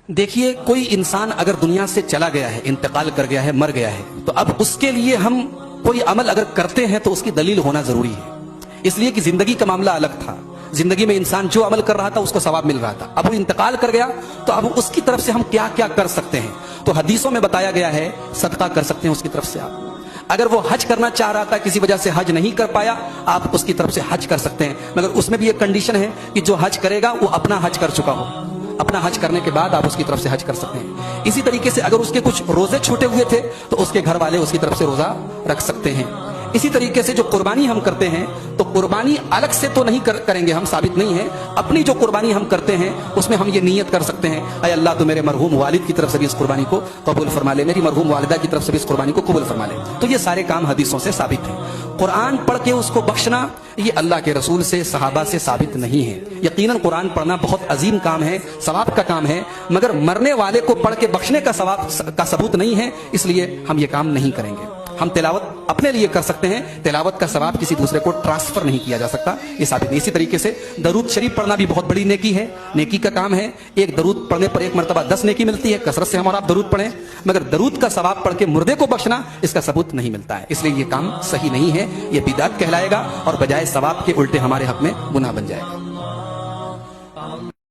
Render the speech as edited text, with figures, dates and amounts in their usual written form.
देखिए, कोई इंसान अगर दुनिया से चला गया है, इंतकाल कर गया है, मर गया है, तो अब उसके लिए हम कोई अमल अगर करते हैं तो उसकी दलील होना जरूरी है। इसलिए कि जिंदगी का मामला अलग था। जिंदगी में इंसान जो अमल कर रहा था उसको सवाब मिल रहा था। अब वो इंतकाल कर गया तो अब उसकी तरफ से हम क्या क्या कर सकते हैं। तो हदीसों में बताया गया है सदका कर सकते हैं उसकी तरफ से। आप अगर वो हज करना चाह रहा था, किसी वजह से हज नहीं कर पाया, आप उसकी तरफ से हज कर सकते हैं, मगर उसमें भी एक कंडीशन है कि जो हज करेगा वो अपना हज कर चुका हो। अपना हज करने के बाद आप उसकी तरफ से हज कर सकते हैं। इसी तरीके से अगर उसके कुछ रोजे छूटे हुए थे तो उसके घर वाले उसकी तरफ से रोजा रख सकते हैं। इसी तरीके से जो कुर्बानी हम करते हैं तो कुर्बानी अलग से तो नहीं करेंगे हम, साबित नहीं है। अपनी जो कुर्बानी हम करते हैं उसमें हम ये नीयत कर सकते हैं, अय अल्लाह तो मेरे मरहूम वालिद की तरफ से भी इस कुर्बानी को कबूल फरमा ले, मेरी मरहूम वालिदा की तरफ से भी इस कुर्बानी को कबूल फरमा ले। तो ये सारे काम हदीसों से साबित है। कुरान पढ़ के उसको बख्शना ये अल्लाह के रसूल से, सहाबा से साबित नहीं है। यकीनन कुरान पढ़ना बहुत अजीम काम है, सवाब का काम है, मगर मरने वाले को पढ़ के बख्शने का सवाब का सबूत नहीं है, इसलिए हम ये काम नहीं करेंगे। हम तिलावत अपने लिए कर सकते हैं, तिलावत का सवाब किसी दूसरे को ट्रांसफर नहीं किया जा सकता, ये साबित है। इसी तरीके से दरूद शरीफ पढ़ना भी बहुत बड़ी नेकी है, नेकी का काम है। एक दरूद पढ़ने पर एक मरतबा 10 नेकी मिलती है, कसरत से हम और आप दरूद पढ़ें, मगर दरूद का सवाब पढ़ के मुर्दे को बख्शना इसका सबूत नहीं मिलता है, इसलिए ये काम सही नहीं है। ये बिदअत कहलाएगा और बजाय सवाब के उल्टे हमारे हक में गुनाह बन जाएगा।